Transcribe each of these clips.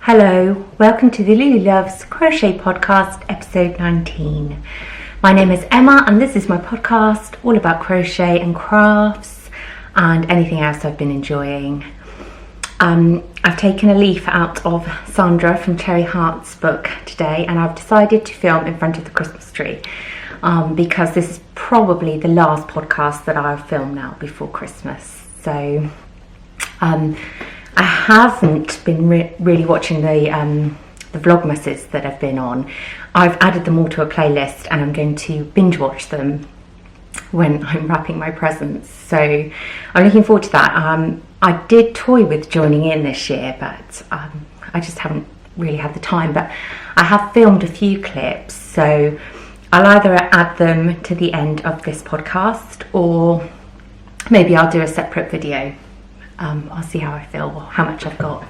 Hello, welcome to the Lululoves Crochet Podcast, episode 19. My name is Emma and this is my podcast all about crochet and crafts and anything else I've been enjoying. I've taken a leaf out of Sandra from Cherry Heart's book today and I've decided to film in front of the Christmas tree because this is probably the last podcast that I'll film now before Christmas. So I haven't been really watching the vlogmases that I've been on. I've added them all to a playlist and I'm going to binge watch them when I'm wrapping my presents. So I'm looking forward to that. I did toy with joining in this year, but I just haven't really had the time. But I have filmed a few clips, so I'll either add them to the end of this podcast or maybe I'll do a separate video. I'll see how I feel, how much I've got.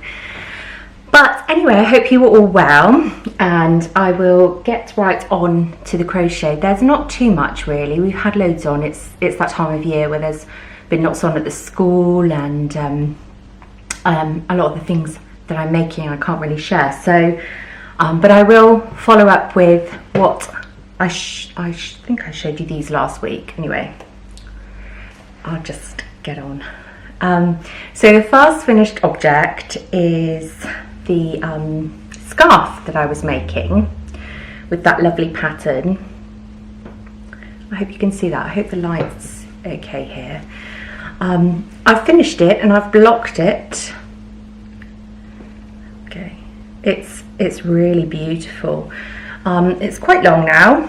But anyway, I hope you are all well and I will get right on to the crochet. There's not too much really. We've had loads on. It's that time of year where there's been lots on at the school and a lot of the things that I'm making I can't really share. So, but I will follow up with what I think I showed you these last week. Anyway, I'll just get on. So the first finished object is the scarf that I was making with that lovely pattern. I hope you can see that. I hope the light's okay here. I've finished it and I've blocked it. Okay, it's really beautiful. It's quite long now,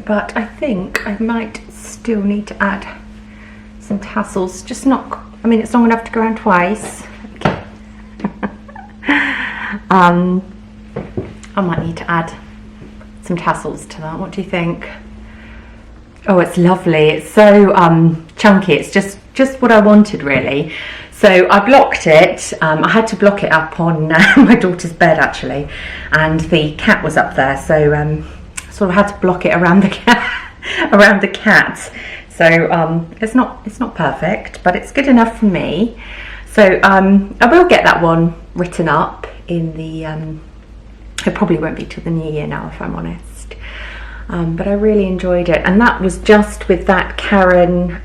but I think I might still need to add some tassels, just not, I mean it's long enough to go around twice. Okay. I might need to add some tassels to that. What do you think? Oh, it's lovely. It's so chunky. It's just what I wanted really. So I blocked it. I had to block it up on my daughter's bed actually, and the cat was up there, so sort of had to block it around the cat. around the cat. So it's not perfect, but it's good enough for me. So I will get that one written up in the. It probably won't be till the new year now, if I'm honest. But I really enjoyed it, and that was just with that Karen.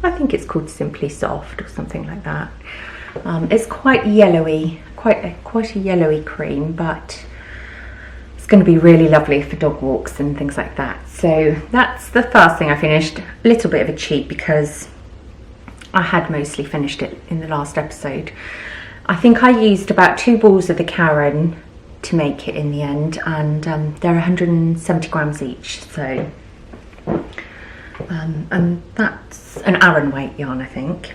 I think it's called Simply Soft or something like that. It's quite yellowy, quite a yellowy cream, but it's going to be really lovely for dog walks and things like that. So that's the first thing I finished. A little bit of a cheat because I had mostly finished it in the last episode. I think I used about 2 balls of the Karen to make it in the end, and they're 170 grams each. So and that's an Aran weight yarn, I think.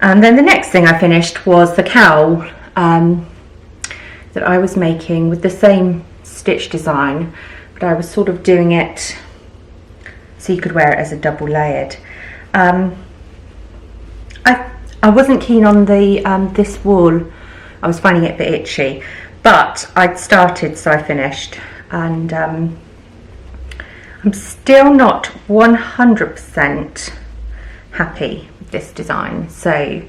And then the next thing I finished was the cowl that I was making with the same stitch design, but I was sort of doing it so you could wear it as a double layered. I wasn't keen on the this wool. I was finding it a bit itchy, but I'd started, so I finished, and I'm still not 100% happy with this design. So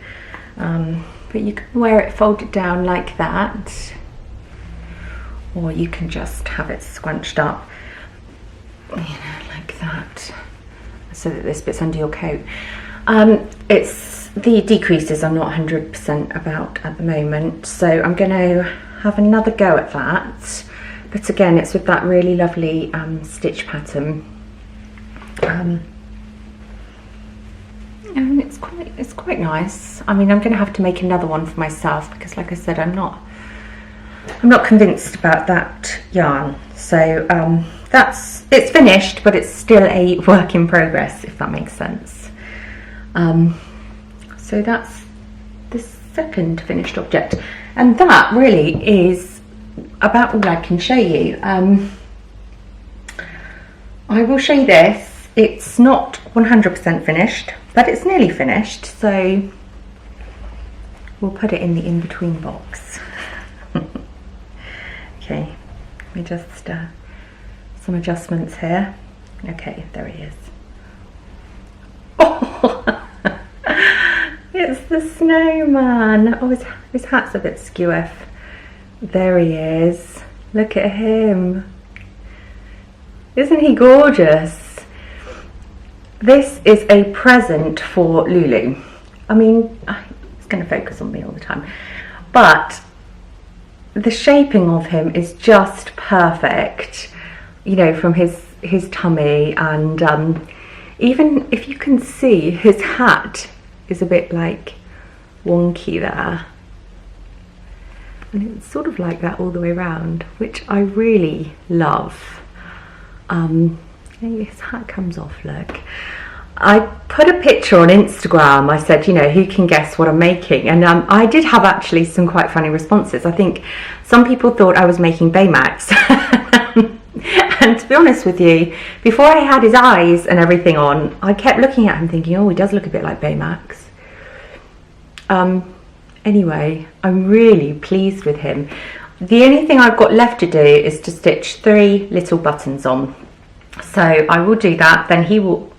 but you can wear it folded down like that, or you can just have it scrunched up, you know, like that, so that this bit's under your coat. It's the decreases I'm not 100% about at the moment, so I'm going to have another go at that. But again, it's with that really lovely stitch pattern, and it's quite nice. I mean, I'm going to have to make another one for myself because, like I said, I'm not convinced about that yarn. So it's finished, but it's still a work in progress, if that makes sense. So that's the second finished object, and that really is about all I can show you. I will show you this. It's not 100% finished, but it's nearly finished, so we'll put it in the in-between box. Okay, let me just some adjustments here. Okay, there he is. Oh, It's the snowman. Oh, his hat's a bit skew. There he is. Look at him. Isn't he gorgeous? This is a present for Lulu. I mean, it's going to focus on me all the time. But the shaping of him is just perfect. You know, from his tummy, and even if you can see, his hat is a bit like wonky there. And it's sort of like that all the way around, which I really love. His hat comes off, look. I put a picture on Instagram. I said, you know, who can guess what I'm making? And I did have actually some quite funny responses. I think some people thought I was making Baymax. And to be honest with you, before I had his eyes and everything on, I kept looking at him thinking, oh, he does look a bit like Baymax. Anyway, I'm really pleased with him. The only thing I've got left to do is to stitch 3 little buttons on. So I will do that, then he will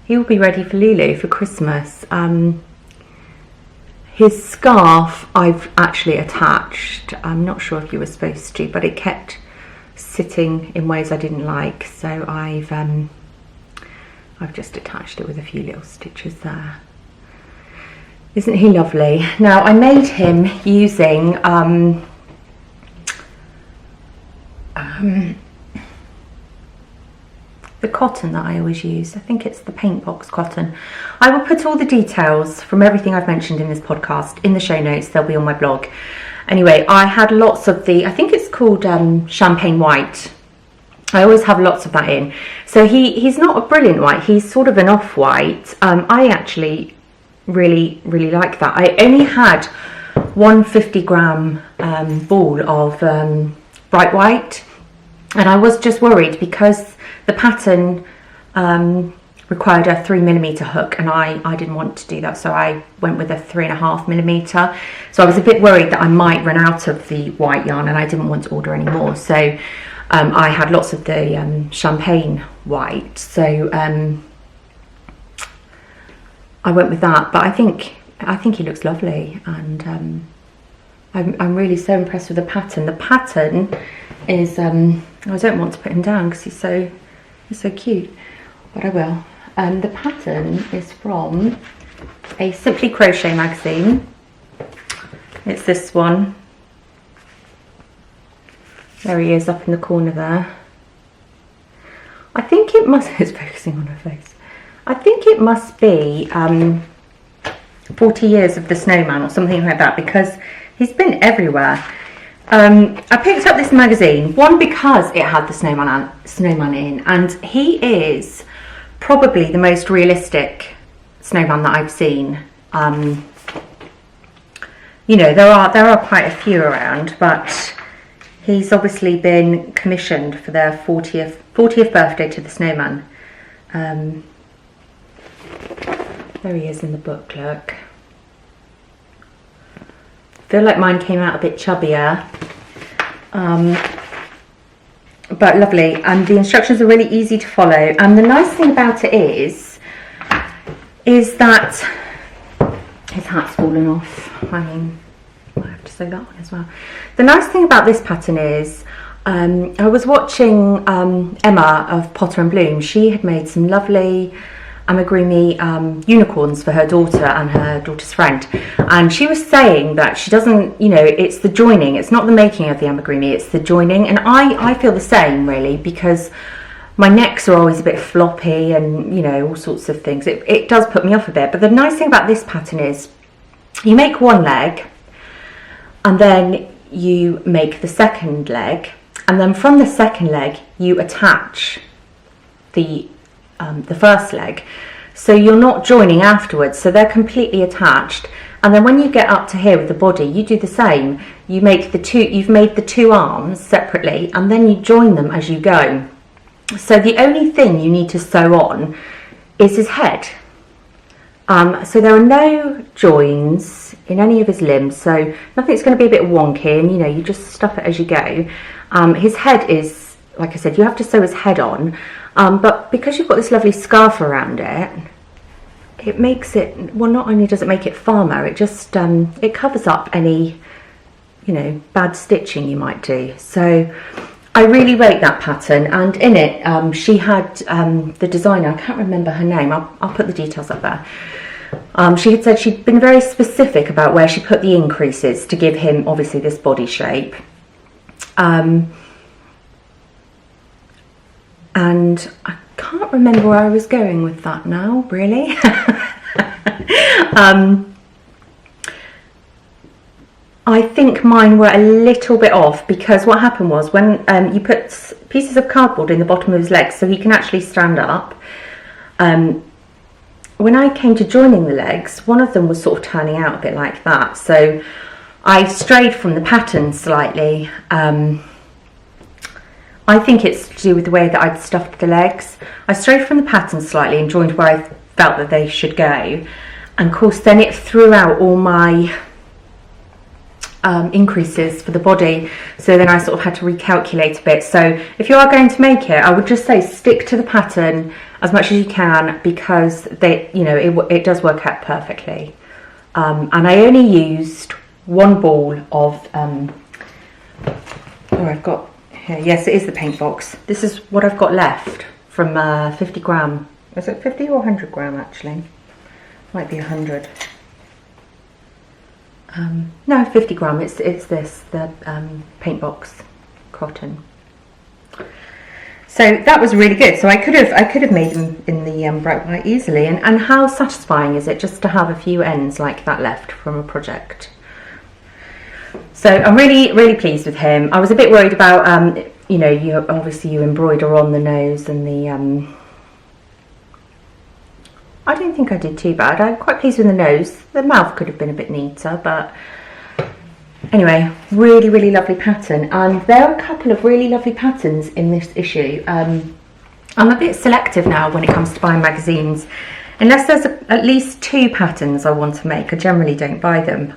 be ready for Lulu for Christmas. His scarf I've actually attached. I'm not sure if you were supposed to, but it kept sitting in ways I didn't like, so I've just attached it with a few little stitches there. Isn't he lovely? Now, I made him using the cotton that I always use. I think it's the paint box cotton. I will put all the details from everything I've mentioned in this podcast in the show notes. They'll be on my blog. Anyway, I had lots of I think it's called champagne white. I always have lots of that in. So he's not a brilliant white, he's sort of an off-white. I actually really like that. I only had 150 gram ball of bright white, and I was just worried because the pattern required a 3mm hook, and I didn't want to do that, so I went with a 3.5mm. So I was a bit worried that I might run out of the white yarn, and I didn't want to order any more. So I had lots of the champagne white, so I went with that. But I think he looks lovely, and I'm really so impressed with the pattern. The pattern is I don't want to put him down because he's so cute, but I will. The pattern is from a Simply Crochet magazine. It's this one. There he is up in the corner there. I think it must, it's focusing on her face. I think it must be 40 years of the Snowman or something like that, because he's been everywhere. I picked up this magazine, one, because it had the snowman in, and he is probably the most realistic snowman that I've seen. You know, there are quite a few around, but he's obviously been commissioned for their 40th birthday to the snowman. There he is in the book, look. I feel like mine came out a bit chubbier, but lovely, and the instructions are really easy to follow. And the nice thing about it is that his hat's fallen off. I mean, I have to sew that one as well. The nice thing about this pattern is I was watching Emma of Potter and Bloom. She had made some lovely amigurumi unicorns for her daughter and her daughter's friend, and she was saying that she doesn't, you know, it's the joining, it's not the making of the amigurumi, it's the joining. And I feel the same, really, because my necks are always a bit floppy and, you know, all sorts of things. It does put me off a bit. But the nice thing about this pattern is you make one leg, and then you make the second leg, and then from the second leg you attach the first leg, so you're not joining afterwards, so they're completely attached. And then when you get up to here with the body, you do the same. You've made the two arms separately, and then you join them as you go. So the only thing you need to sew on is his head. So there are no joins in any of his limbs, so nothing's going to be a bit wonky, and, you know, you just stuff it as you go. His head is, like I said, you have to sew his head on, but because you've got this lovely scarf around it, it makes it, well, not only does it make it firmer, it just it covers up any, you know, bad stitching you might do. So I really rate that pattern, and in it she had the designer, I can't remember her name, I'll put the details up there. She had said she'd been very specific about where she put the increases to give him obviously this body shape. And I can't remember where I was going with that now, really. I think mine were a little bit off, because what happened was when you put pieces of cardboard in the bottom of his legs so he can actually stand up, when I came to joining the legs, one of them was sort of turning out a bit like that. So I strayed from the pattern slightly. I think it's to do with the way that I'd stuffed the legs. I strayed from the pattern slightly and joined where I felt that they should go. And of course then it threw out all my increases for the body, so then I sort of had to recalculate a bit. So if you are going to make it, I would just say stick to the pattern as much as you can, because they, you know, it does work out perfectly. And I only used one ball of I've got here, yes, it is the paint box. This is what I've got left from 50 gram. Is it 50 or 100 gram actually? Might be 100. No, 50 gram. It's this, the paint box cotton. So that was really good. So I could have made them in the bright white easily. And how satisfying is it just to have a few ends like that left from a project? So I'm really, really pleased with him. I was a bit worried about, you know, you embroider on the nose and the. I don't think I did too bad. I'm quite pleased with the nose. The mouth could have been a bit neater, but anyway, really, really lovely pattern. And there are a couple of really lovely patterns in this issue. I'm a bit selective now when it comes to buying magazines. Unless there's at least 2 patterns I want to make, I generally don't buy them.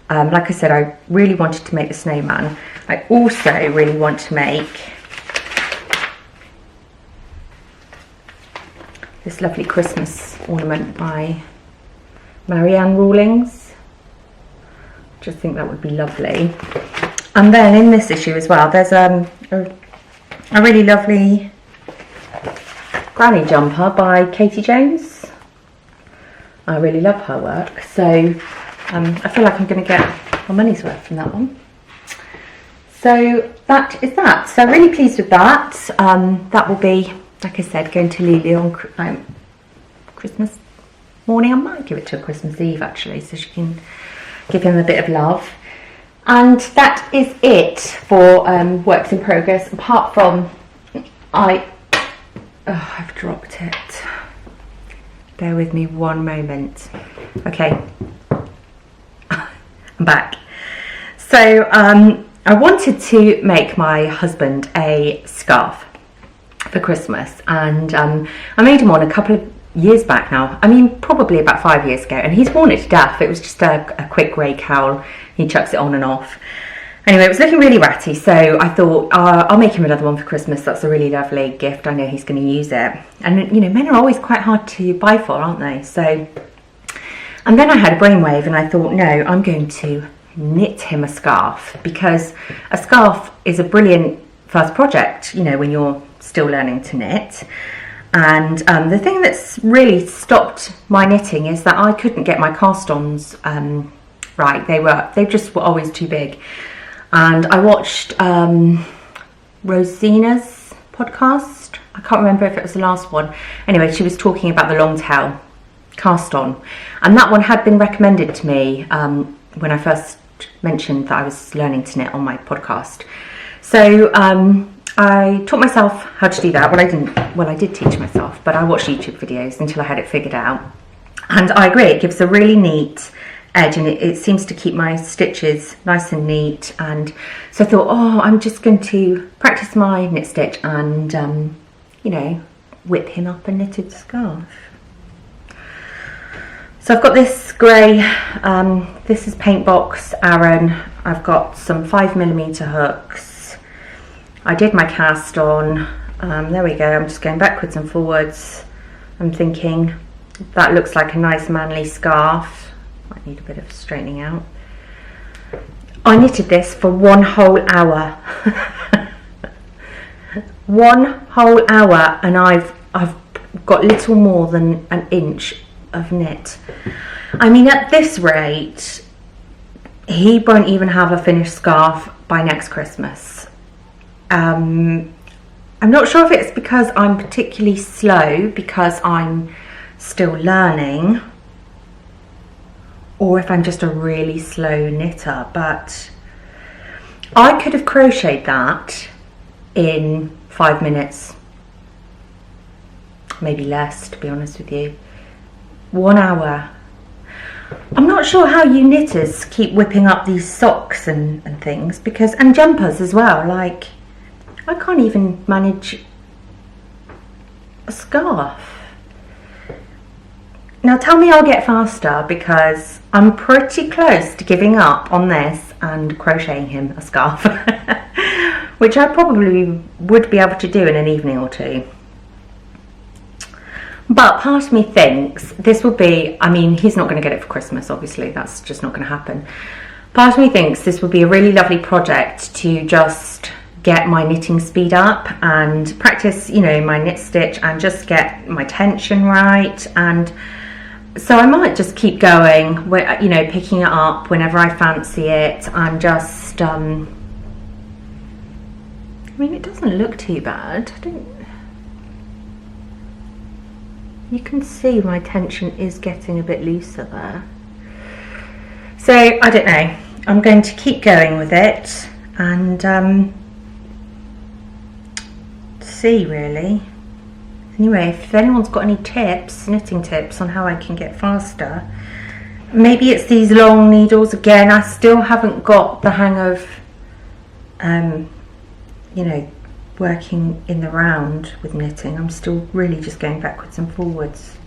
Like I said, I really wanted to make the snowman. I also really want to make this lovely Christmas ornament by Marianne Rawlings. Just think that would be lovely. And then in this issue as well, there's a really lovely granny jumper by Katie Jones. I really love her work, so I feel like I'm going to get my money's worth from that one. So that is that. So I'm really pleased with that. That will be, like I said, going to Lulu on Christmas morning. I might give it to her Christmas Eve actually, so she can give him a bit of love. And that is it for works in progress, apart from I've dropped it. Bear with me one moment. Okay, I'm back. So I wanted to make my husband a scarf for Christmas, and I made him one a couple of years back now. I mean, probably about 5 years ago, and he's worn it to death. It was just a quick grey cowl. He chucks it on and off. Anyway, it was looking really ratty, so I thought I'll make him another one for Christmas. That's a really lovely gift. I know he's going to use it. And you know, men are always quite hard to buy for, aren't they? So, and then I had a brainwave and I thought, no, I'm going to knit him a scarf, because a scarf is a brilliant first project, you know, when you're still learning to knit. And the thing that's really stopped my knitting is that I couldn't get my cast-ons right. They just were always too big. And I watched Rosina's podcast. I can't remember if it was the last one. Anyway, she was talking about the long tail cast-on, and that one had been recommended to me when I first mentioned that I was learning to knit on my podcast. So I taught myself how to do that. Well, I did teach myself, but I watched YouTube videos until I had it figured out. And I agree, it gives a really neat edge, and it seems to keep my stitches nice and neat. And so I thought, I'm just going to practice my knit stitch and, you know, whip him up a knitted scarf. So I've got this grey, this is Paint Box Aran. I've got some 5mm hooks. I did my cast on. There we go. I'm just going backwards and forwards. I'm thinking that looks like a nice manly scarf. Might need a bit of straightening out. I knitted this for 1 whole hour. 1 whole hour, and I've got little more than an inch of knit. I mean, at this rate, he won't even have a finished scarf by next Christmas. I'm not sure if it's because I'm particularly slow, because I'm still learning, or if I'm just a really slow knitter, but I could have crocheted that in 5 minutes, maybe less, to be honest with you. 1 hour. I'm not sure how you knitters keep whipping up these socks and things, because, and jumpers as well, like I can't even manage a scarf. Now tell me I'll get faster, because I'm pretty close to giving up on this and crocheting him a scarf, which I probably would be able to do in an evening or two. But part of me thinks this will be, I mean, he's not going to get it for Christmas, obviously, that's just not going to happen. Part of me thinks this would be a really lovely project to just get my knitting speed up and practice, you know, my knit stitch and just get my tension right. And so I might just keep going, you know, picking it up whenever I fancy it, and just, I mean, it doesn't look too bad. You can see my tension is getting a bit looser there. So, I don't know. I'm going to keep going with it and see, really. Anyway, if anyone's got any tips, knitting tips on how I can get faster. Maybe it's these long needles again. I still haven't got the hang of, you know, working in the round with knitting. I'm still really just going backwards and forwards.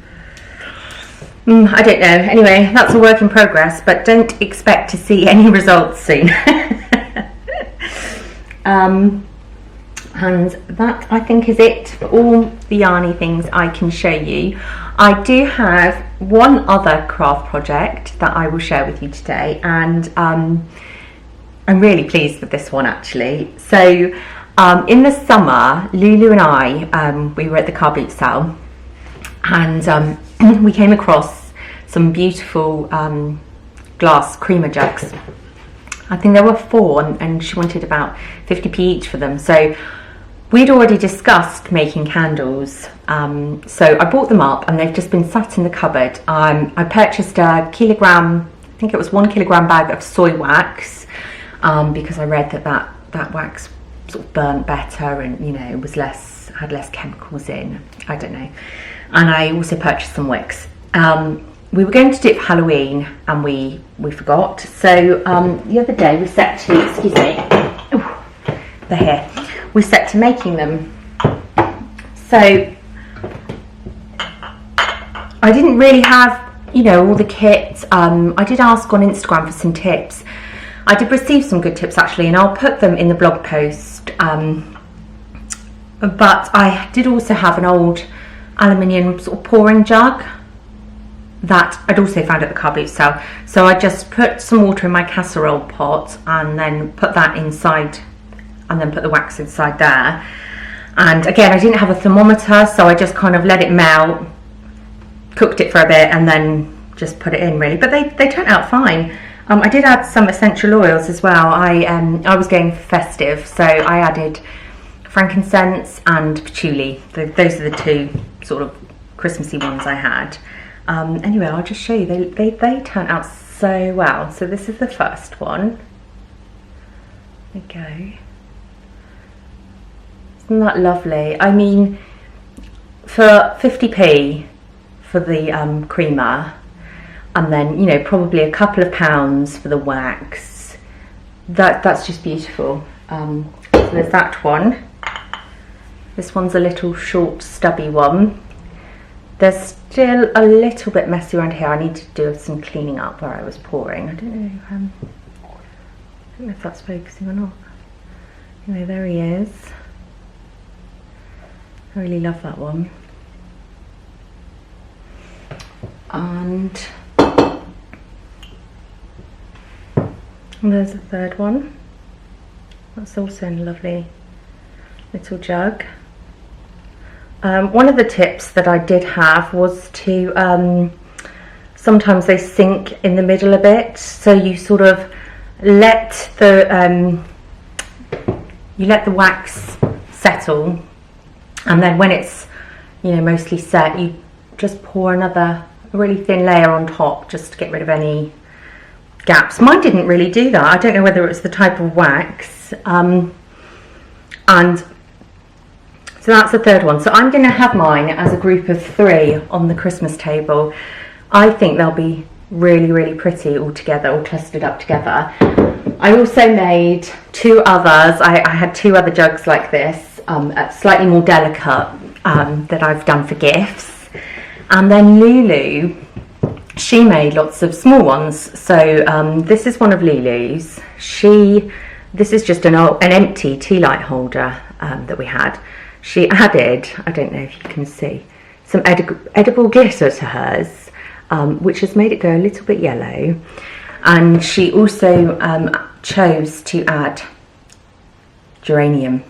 I don't know. Anyway, that's a work in progress, but don't expect to see any results soon. And that, I think, is it for all the yarny things I can show you. I do have one other craft project that I will share with you today, and I'm really pleased with this one, actually. So in the summer, Lulu and I, we were at the car boot sale, and we came across some beautiful glass creamer jugs. I think there were 4, and she wanted about 50p each for them. So we'd already discussed making candles, so I bought them up, and they've just been sat in the cupboard. I purchased a kilogram, I think it was 1 kilogram bag of soy wax, because I read that wax sort of burnt better, and, you know, it was had less chemicals in. I don't know. And I also purchased some wicks. We were going to do it for Halloween, and we forgot. So the other day we set to, excuse me, they're here. We set to making them. So I didn't really have, you know, all the kit. I did ask on Instagram for some tips. I did receive some good tips, actually, and I'll put them in the blog post. But I did also have an old aluminium sort of pouring jug that I'd also found at the car boot sale. So I just put some water in my casserole pot, and then put that inside, and then put the wax inside there. And again, I didn't have a thermometer, so I just kind of let it melt, cooked it for a bit, and then just put it in, really. But they turned out fine. I did add some essential oils as well. I was going for festive, so I added frankincense and patchouli. Those are the 2 sort of Christmassy ones I had. Anyway, I'll just show you. They turned out so well. So this is the first one. There we go. Isn't that lovely? I mean, for 50p for the creamer, and then, you know, probably a couple of pounds for the wax, that's just beautiful. So there's that one. This one's a little short stubby one. There's still a little bit messy around here. I need to do some cleaning up where I was pouring. I don't know if that's focusing or not. Anyway, there he is. I really love that one. And there's a third one. That's also in a lovely little jug. One of the tips that I did have was to, sometimes they sink in the middle a bit, so you sort of let the wax settle, and then when it's, you know, mostly set, you just pour another really thin layer on top just to get rid of any gaps. Mine didn't really do that. I don't know whether it's the type of wax, and so that's the third one. So I'm going to have mine as a group of 3 on the Christmas table. I think they'll be really, really pretty all together, all clustered up together. I also made 2 others. I had 2 other jugs like this, slightly more delicate, that I've done for gifts. And then Lulu, she made lots of small ones. So this is one of Lulu's. This is just an empty tea light holder that we had. She added, I don't know if you can see, some edible glitter to hers, which has made it go a little bit yellow. And she also chose to add geranium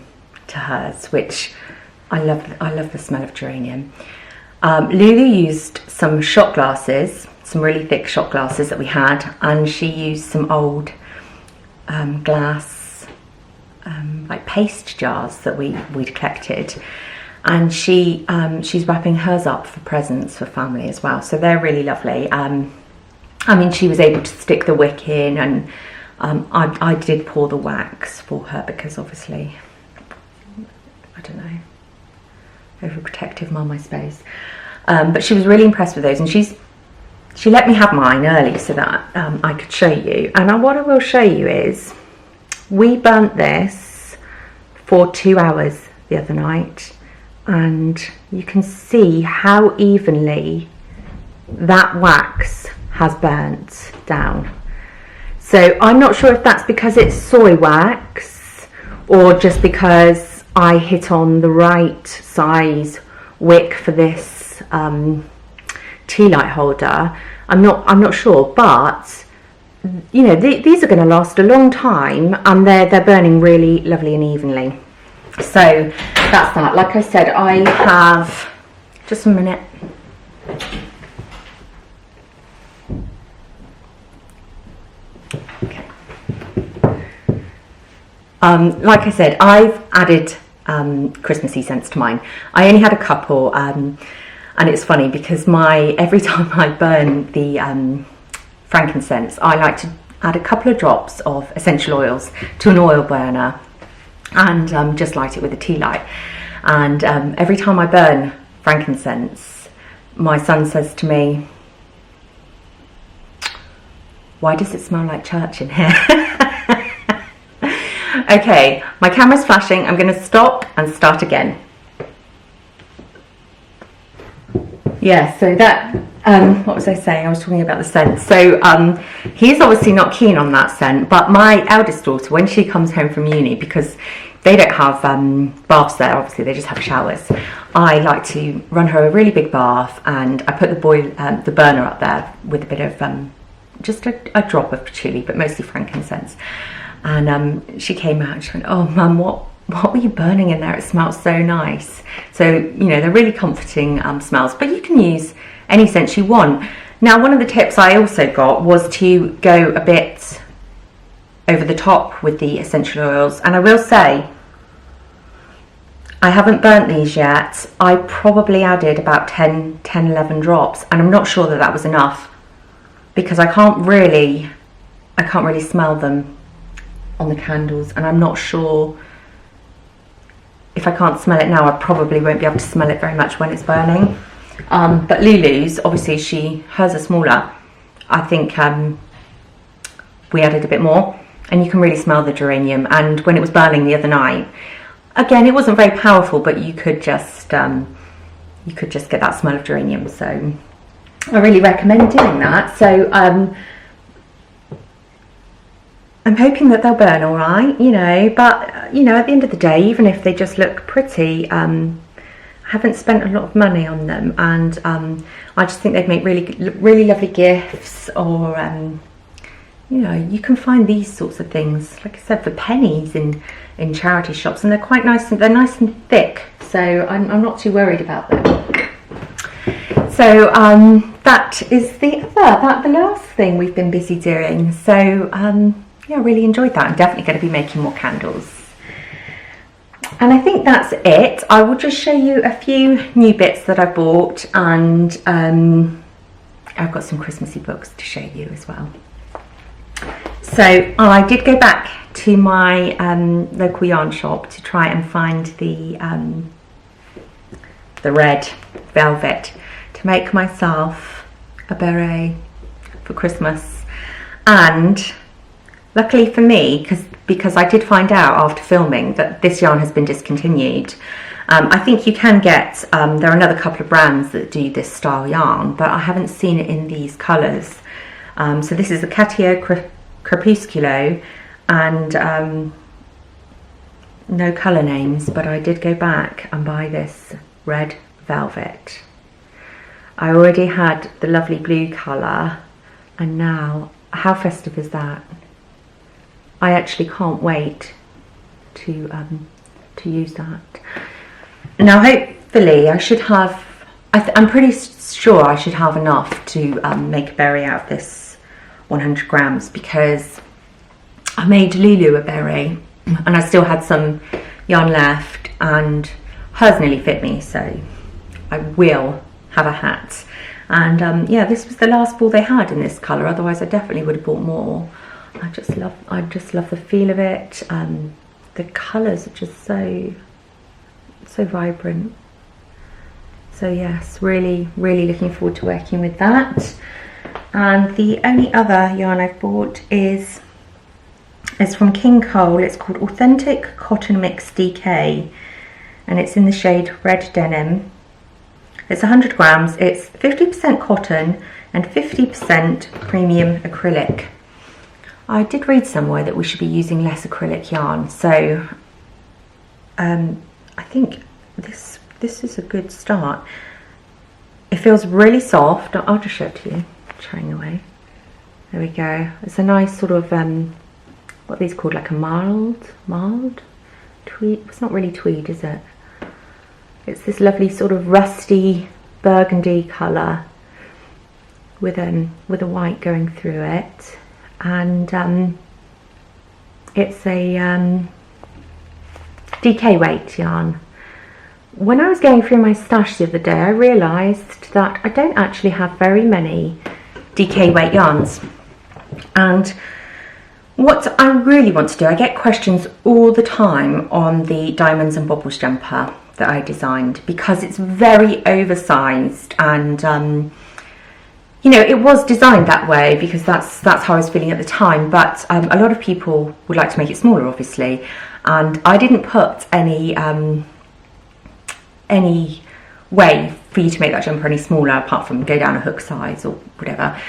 to hers, which I love the smell of geranium. Lulu used some shot glasses, some really thick shot glasses that we had, and she used some old glass like paste jars that we'd collected, and she's wrapping hers up for presents for family as well, so they're really lovely. I mean, she was able to stick the wick in, and I did pour the wax for her because obviously, I don't know, overprotective mum, I suppose, but she was really impressed with those, and she let me have mine early so that I could show you. And what I will show you is, we burnt this for 2 hours the other night, and you can see how evenly that wax has burnt down. So I'm not sure if that's because it's soy wax or just because I hit on the right size wick for this tea light holder. I'm not sure, but you know, these are going to last a long time, and they're burning really lovely and evenly. So that's that. Like I said, I have just a minute. Okay. Like I said, I've added Christmassy scents to mine. I only had a couple, and it's funny because every time I burn the frankincense, I like to add a couple of drops of essential oils to an oil burner and just light it with a tea light. And every time I burn frankincense, my son says to me, "Why does it smell like church in here?" Okay, my camera's flashing. I'm going to stop and start again. Yeah, so that, what was I saying? I was talking about the scent. So he's obviously not keen on that scent, but my eldest daughter, when she comes home from uni, because they don't have baths there, obviously they just have showers, I like to run her a really big bath, and I put the burner up there with a bit of just a drop of patchouli, but mostly frankincense. And she came out and she went, "Oh Mum, what were you burning in there? It smells so nice." So, you know, they're really comforting smells, but you can use any scent you want. Now, one of the tips I also got was to go a bit over the top with the essential oils, and I will say, I haven't burnt these yet. I probably added about 11 drops, and I'm not sure that was enough, because I can't really smell them on the candles, and I'm not sure if I can't smell it now, I probably won't be able to smell it very much when it's burning. But Lulu's, obviously hers are smaller. I think we added a bit more, and you can really smell the geranium. And when it was burning the other night, again, it wasn't very powerful, but you could just get that smell of geranium. So I really recommend doing that. So I'm hoping that they'll burn all right, you know, but, you know, at the end of the day, even if they just look pretty, I'm haven't spent a lot of money on them, and I just think they'd make really lovely gifts, or you know, you can find these sorts of things, like I said, for pennies in charity shops, and they're quite nice, and they're nice and thick, so I'm not too worried about them. So that is the last thing we've been busy doing. So yeah, I really enjoyed that. I'm definitely going to be making more candles. And I think that's it. I will just show you a few new bits that I bought, and I've got some Christmassy books to show you as well. So I did go back to my local yarn shop to try and find the red velvet to make myself a beret for Christmas. And luckily for me, because I did find out after filming that this yarn has been discontinued. I think you can get, there are another couple of brands that do this style yarn, but I haven't seen it in these colours. So this is a Catio Crepusculo, and no colour names, but I did go back and buy this red velvet. I already had the lovely blue colour, and now, how festive is that? I actually can't wait to use that. Now hopefully I should have, I'm pretty sure I should have enough to make a beret out of this 100 grams, because I made Lulu a beret and I still had some yarn left, and hers nearly fit me, so I will have a hat. And yeah, this was the last ball they had in this colour, otherwise I definitely would have bought more. I just love the feel of it. The colours are just so vibrant. So yes, really looking forward to working with that. And the only other yarn I've bought is from King Cole. It's called Authentic Cotton Mix DK, and it's in the shade Red Denim. It's 100 grams. It's 50% cotton and 50% premium acrylic. I did read somewhere that we should be using less acrylic yarn, so I think this is a good start. It feels really soft. I'll just show it to you. Showing away. There we go. It's a nice sort of what are these called? Like a mild tweed. It's not really tweed, is it? It's this lovely sort of rusty burgundy colour with a white going through it. And it's a DK weight yarn. When I was going through my stash the other day, I realised that I don't actually have very many DK weight yarns. And what I really want to do, I get questions all the time on the Diamonds and Bobbles jumper that I designed, because it's very oversized, and you know, it was designed that way because that's how I was feeling at the time, but a lot of people would like to make it smaller, obviously, and I didn't put any way for you to make that jumper any smaller apart from go down a hook size or whatever.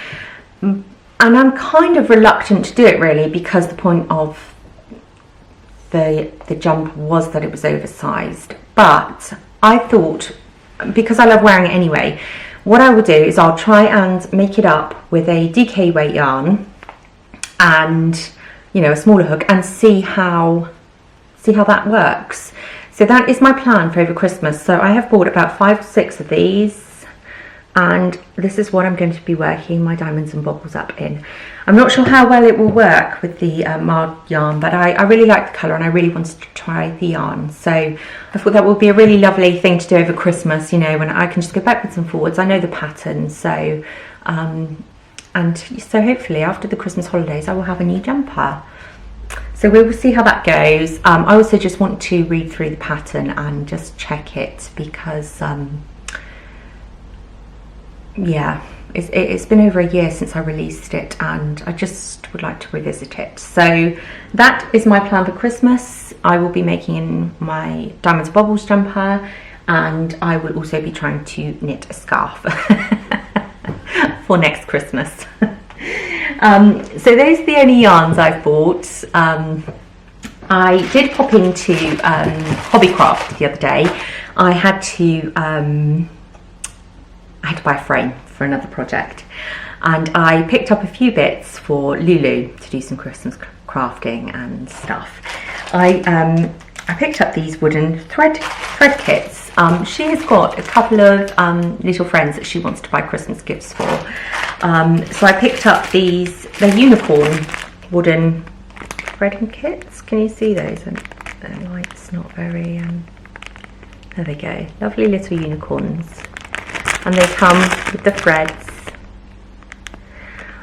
And I'm kind of reluctant to do it, really, because the point of the jumper was that it was oversized. But I thought, because I love wearing it anyway, what I will do is I'll try and make it up with a DK weight yarn and, you know, a smaller hook, and see how that works. So that is my plan for over Christmas. So I have bought about 5 or 6 of these, and this is what I'm going to be working my Diamonds and Bobbles up in. I'm not sure how well it will work with the marred yarn, but I really like the colour and I really wanted to try the yarn. So I thought that would be a really lovely thing to do over Christmas, you know, when I can just go backwards and forwards. I know the pattern, so and so hopefully after the Christmas holidays I will have a new jumper. So we will see how that goes. I also just want to read through the pattern and just check it, because yeah, it's been over a year since I released it, and I just would like to revisit it. So that is my plan for Christmas. I will be making in my Diamonds and Bobbles jumper, and I will also be trying to knit a scarf for next Christmas. So those are the only yarns I've bought. I did pop into Hobbycraft the other day, I had to buy a frame for another project, and I picked up a few bits for Lulu to do some Christmas crafting and stuff. I picked up these wooden thread kits. She has got a couple of little friends that she wants to buy Christmas gifts for. So I picked up these, they're unicorn wooden threading kits. Can you see those? The light's not very, there they go. Lovely little unicorns. And they come with the threads.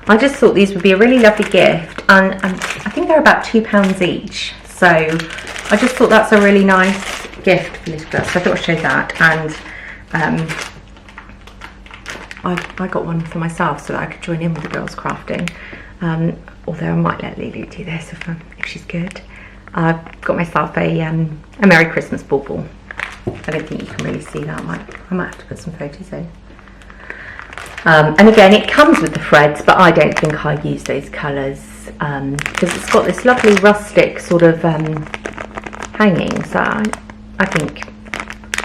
I just thought these would be a really lovely gift, and I think they're about £2 each. So I just thought that's a really nice gift for little girls. So I thought I'd show that, and I got one for myself so that I could join in with the girls crafting. Although I might let Lulu do this if she's good. I've got myself a Merry Christmas bauble. I don't think you can really see that. I might have to put some photos in. And again, it comes with the threads, but I don't think I use those colours because it's got this lovely rustic sort of hanging. So I think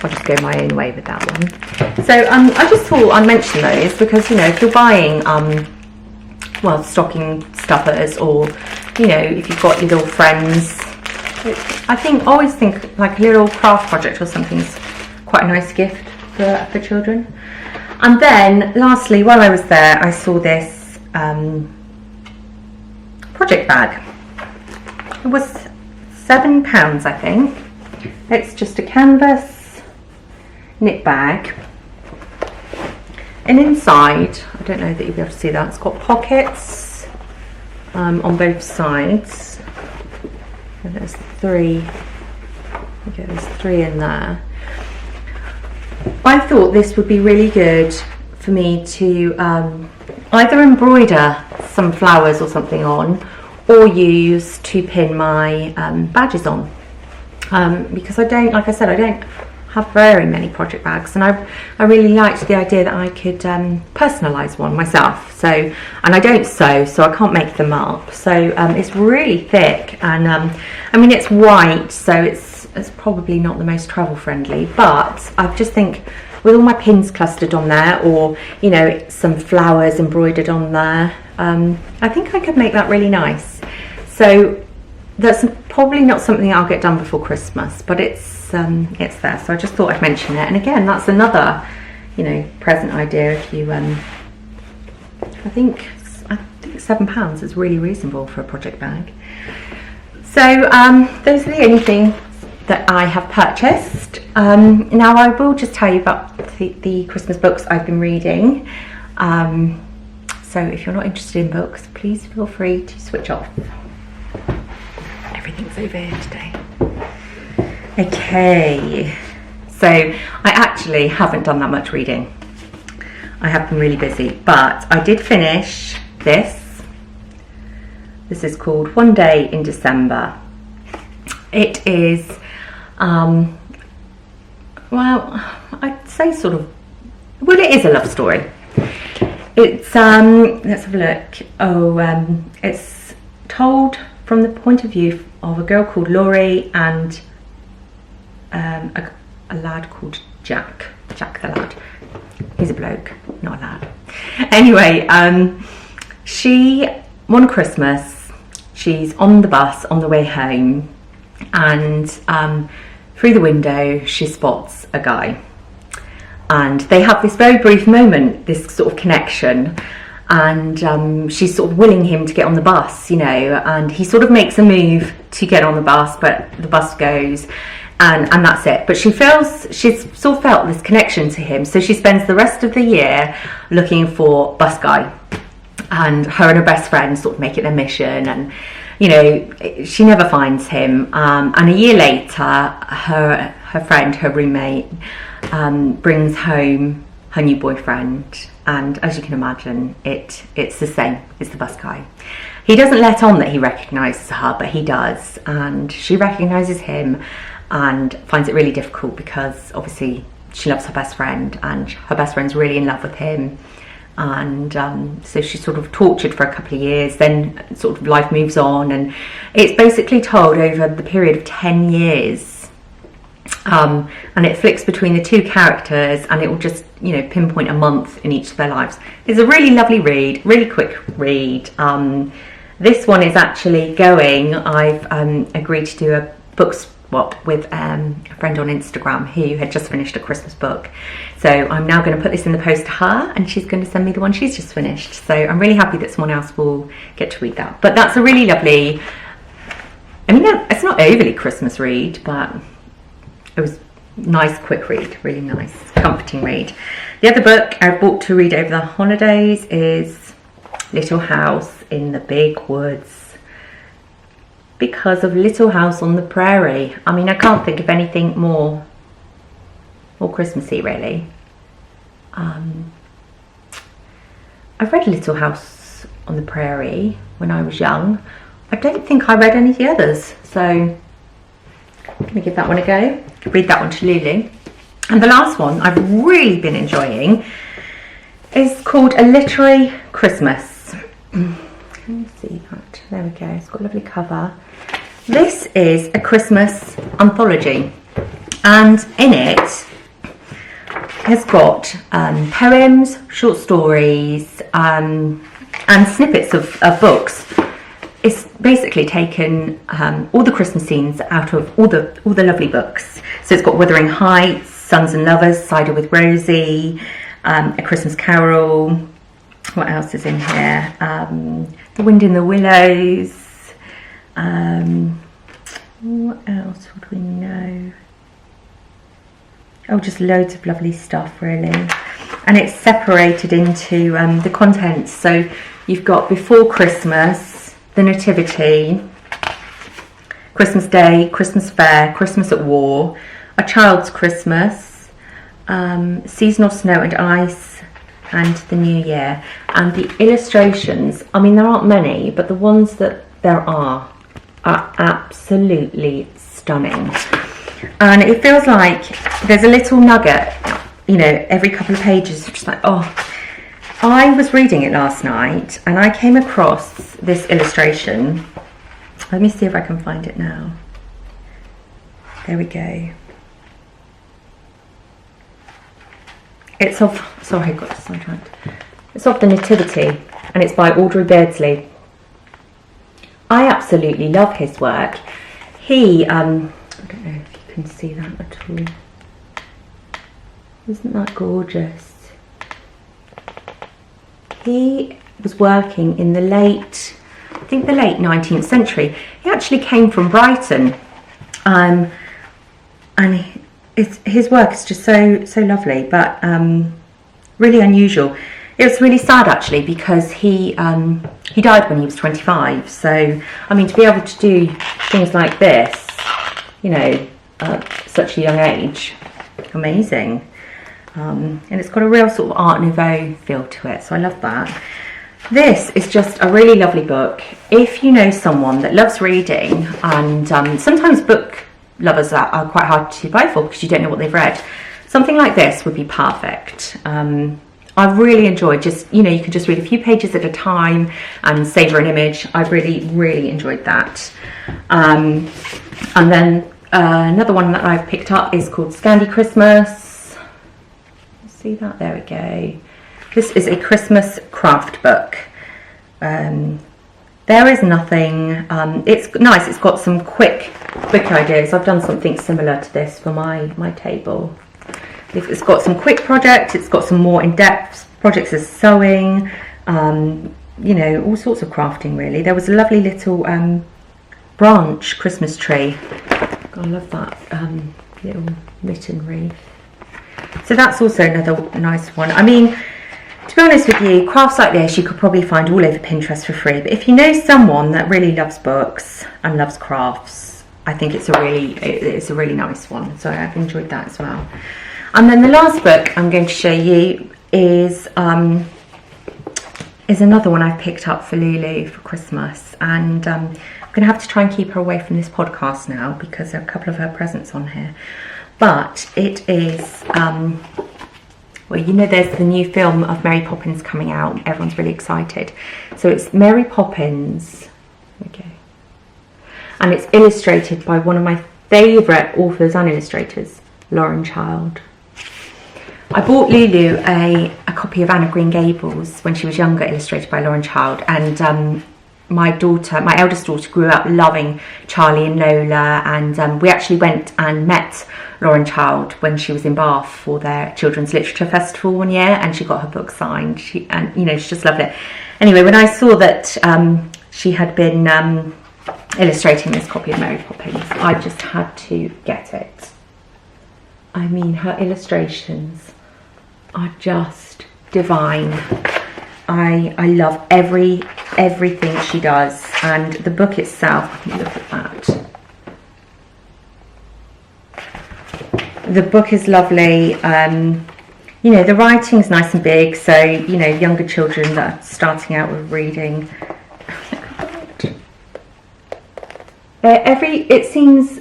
I'll just go my own way with that one. So I just thought I'd mention those because, you know, if you're buying well, stocking stuffers, or, you know, if you've got little friends, I always think like a little craft project or something's quite a nice gift for children. And then lastly, while I was there, I saw this project bag. It was £7, I think. It's just a canvas knit bag, and inside, I don't know that you'll be able to see that, it's got pockets on both sides. And there's three in there. I thought this would be really good for me to either embroider some flowers or something on, or use to pin my badges on, because I don't have very many project bags, and I really liked the idea that I could personalise one myself. So, and I don't sew, so I can't make them up. So it's really thick, and I mean, it's white, so it's probably not the most travel friendly, but I just think with all my pins clustered on there, or, you know, some flowers embroidered on there, I think I could make that really nice. So that's probably not something I'll get done before Christmas, but it's there, so I just thought I'd mention it. And again, that's another, you know, present idea. If you I think £7 is really reasonable for a project bag. So those are the only things that I have purchased. Now I will just tell you about the Christmas books I've been reading. So if you're not interested in books, please feel free to switch off. Everything's over here today. Okay, so I actually haven't done that much reading. I have been really busy, but I did finish this. This is called One Day in December. It is, well, I'd say sort of, well, it is a love story. It's, let's have a look. Oh, it's told from the point of view of a girl called Laurie and a lad called Jack the lad. He's a bloke, not a lad. Anyway, one Christmas, she's on the bus on the way home, and through the window she spots a guy, and they have this very brief moment, this sort of connection, and she's sort of willing him to get on the bus, you know, and he sort of makes a move to get on the bus, but the bus goes, and that's it. But she's sort of felt this connection to him, so she spends the rest of the year looking for bus guy, and her and her best friend sort of make it their mission, and, you know, she never finds him, and a year later her friend, her roommate, brings home her new boyfriend, and as you can imagine, it's the same. It's the bus guy. He doesn't let on that he recognises her, but he does, and she recognises him and finds it really difficult because obviously she loves her best friend, and her best friend's really in love with him, and so she's sort of tortured for a couple of years. Then sort of life moves on, and it's basically told over the period of 10 years. and it flicks between the two characters, and it will just, you know, pinpoint a month in each of their lives. It's a really lovely read, really quick read. This one is actually going, I've agreed to do a book swap with a friend on Instagram who had just finished a Christmas book. So I'm now going to put this in the post to her, and she's going to send me the one she's just finished. So I'm really happy that someone else will get to read that. But that's a really lovely, I mean, it's not overly Christmas read, but it was nice, quick read, really nice, comforting read. The other book I bought to read over the holidays is Little House in the Big Woods, because of Little House on the Prairie. I mean, I can't think of anything more Christmassy, really. I've read Little House on the Prairie when I was young. I don't think I read any of the others, so I'm going to give that one a go. Read that one to Lulu. And the last one I've really been enjoying is called A Literary Christmas. Can you see that? There we go. It's got a lovely cover. This is a Christmas anthology, and in it has got poems, short stories, and snippets of books. It's basically taken all the Christmas scenes out of all the lovely books. So it's got Wuthering Heights, Sons and Lovers, Cider with Rosie, A Christmas Carol. What else is in here? The Wind in the Willows. What else would we know? Oh, just loads of lovely stuff, really. And it's separated into the contents. So you've got Before Christmas, The Nativity, Christmas Day, Christmas Fair, Christmas at War, A Child's Christmas, Seasonal Snow and Ice, and the New Year. And the illustrations, I mean, there aren't many, but the ones that there are absolutely stunning. And it feels like there's a little nugget, you know, every couple of pages. Just like, oh, I was reading it last night and I came across this illustration. Let me see if I can find it now. There we go. It's of, sorry, I got sidetracked. It's of the Nativity, and it's by Audrey Beardsley. I absolutely love his work. He, I don't know if you can see that at all. Isn't that gorgeous? He was working in the late 19th century. He actually came from Brighton, and his work is just so lovely, but really unusual. It was really sad actually, because he died when he was 25. So I mean, to be able to do things like this, you know, at such a young age, amazing. And it's got a real sort of Art Nouveau feel to it, so I love that. This is just a really lovely book. If you know someone that loves reading, and sometimes book lovers are quite hard to buy for because you don't know what they've read, something like this would be perfect. I've really enjoyed just, you know, you can just read a few pages at a time and savour an image. I've really enjoyed that. And then another one that I've picked up is called Scandi Christmas. See that? There we go. This is a Christmas craft book. There is nothing, it's nice, it's got some quick ideas. I've done something similar to this for my table. It's got some quick projects, it's got some more in-depth projects as sewing, you know, all sorts of crafting really. There was a lovely little branch Christmas tree. I love that little mitten wreath. So that's also another nice one. I mean, to be honest with you, crafts like this you could probably find all over Pinterest for free. But if you know someone that really loves books and loves crafts, I think it's a really nice one. So I've enjoyed that as well. And then the last book I'm going to show you is another one I've picked up for Lulu for Christmas. And I'm going to have to try and keep her away from this podcast now because there are a couple of her presents on here. But it is, well, you know, there's the new film of Mary Poppins coming out. Everyone's really excited. So it's Mary Poppins. Okay. And it's illustrated by one of my favourite authors and illustrators, Lauren Child. I bought Lulu a copy of Anne of Green Gables when she was younger, illustrated by Lauren Child, and my eldest daughter, grew up loving Charlie and Lola, and we actually went and met Lauren Child when she was in Bath for their Children's Literature Festival one year, and she got her book signed. She just loved it. Anyway, when I saw that she had been illustrating this copy of Mary Poppins, I just had to get it. I mean, her illustrations are just divine. I love everything she does, and the book itself, I think, look at that. The book is lovely. The writing's nice and big, so younger children that are starting out with reading. It seems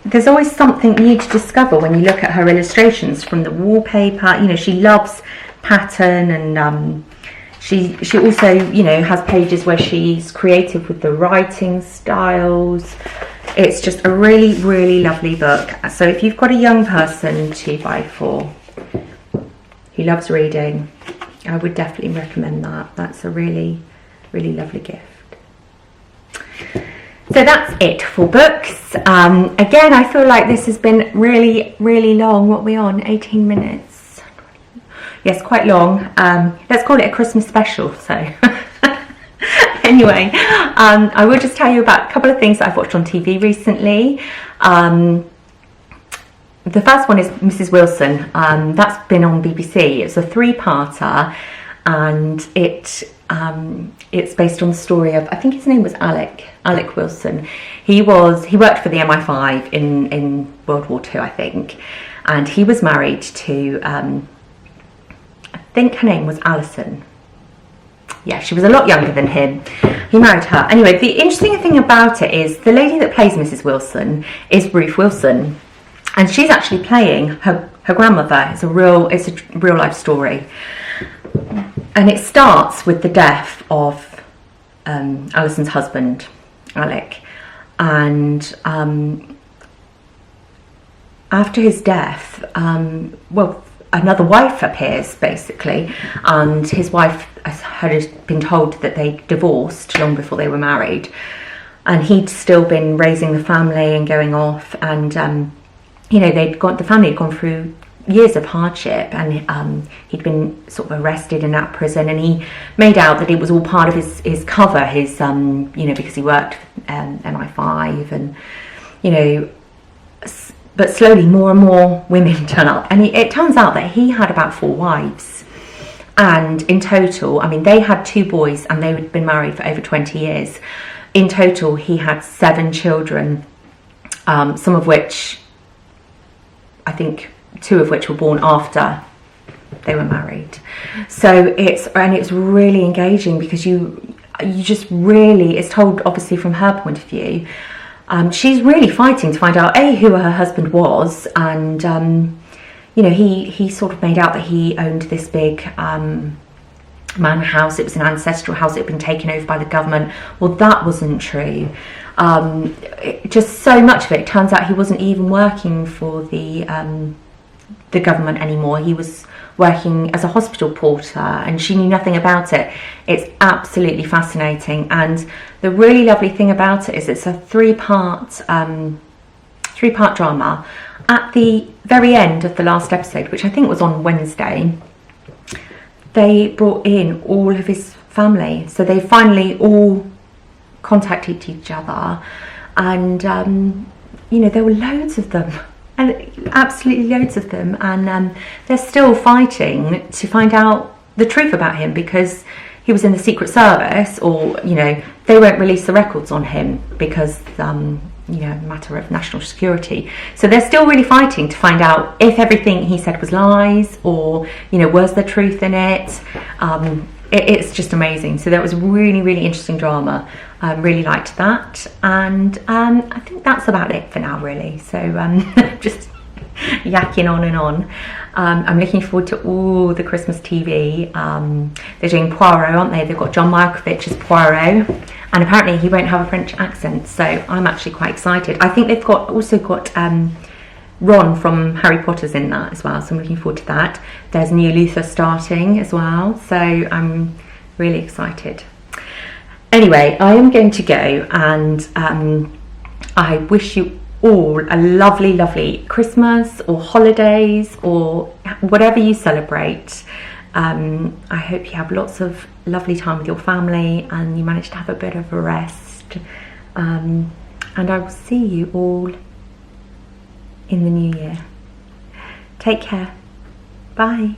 there's always something new to discover when you look at her illustrations, from the wallpaper. She loves pattern, and she also has pages where she's creative with the writing styles. It's just a really, really lovely book. So if you've got a young person to buy for who loves reading, I would definitely recommend that. That's a really, really lovely gift. So that's it for books. Again, I feel like this has been really, really long. What are we on? 18 minutes. Yes, quite long. Let's call it a Christmas special. So anyway, I will just tell you about a couple of things that I've watched on TV recently. The first one is Mrs. Wilson. That's been on BBC. It's a 3-parter, and it's based on the story of, I think his name was Alec Wilson. He worked for the MI5 in World War II, I think, and he was married to I think her name was Alison. Yeah, she was a lot younger than him. He married her. Anyway, the interesting thing about it is the lady that plays Mrs. Wilson is Ruth Wilson, and she's actually playing her grandmother. It's a real life story, and it starts with the death of Alison's husband, Alec, and after his death, another wife appears, basically, and his wife had been told that they divorced long before they were married, and he'd still been raising the family and going off, and the family had gone through years of hardship, and he'd been sort of arrested in that prison, and he made out that it was all part of his cover, because he worked MI5, and but slowly more and more women turn up, and it turns out that he had about 4 wives, and in total, they had 2 boys, and they had been married for over 20 years. In total, he had 7 children, some of which, I think 2 of which were born after they were married. So it's really engaging, because you just really, it's told obviously from her point of view. She's really fighting to find out who her husband was, and he sort of made out that he owned this big manor house. It was an ancestral house. It had been taken over by the government. Well, that wasn't true. Just so much of it turns out he wasn't even working for the government anymore. He was working as a hospital porter, and she knew nothing about it. It's absolutely fascinating, and the really lovely thing about it is it's a 3-part drama. At the very end of the last episode, which I think was on Wednesday, they brought in all of his family, so they finally all contacted each other, and there were loads of them. And absolutely loads of them, and they're still fighting to find out the truth about him, because he was in the Secret Service, or they won't release the records on him because matter of national security. So they're still really fighting to find out if everything he said was lies, or was there truth in it. It's just amazing. So that was really, really interesting drama. I really liked that, and I think that's about it for now, really. So just yakking on and on. I'm looking forward to all the Christmas TV. They're doing Poirot, aren't they? They've got John Malkovich as Poirot, and apparently he won't have a French accent, so I'm actually quite excited. I think they've also got Ron from Harry Potter's in that as well, so I'm looking forward to that. There's new Luther starting as well, so I'm really excited. Anyway, I am going to go, and I wish you all a lovely, lovely Christmas or holidays or whatever you celebrate. I hope you have lots of lovely time with your family and you manage to have a bit of a rest. And I will see you all in the new year. Take care. Bye.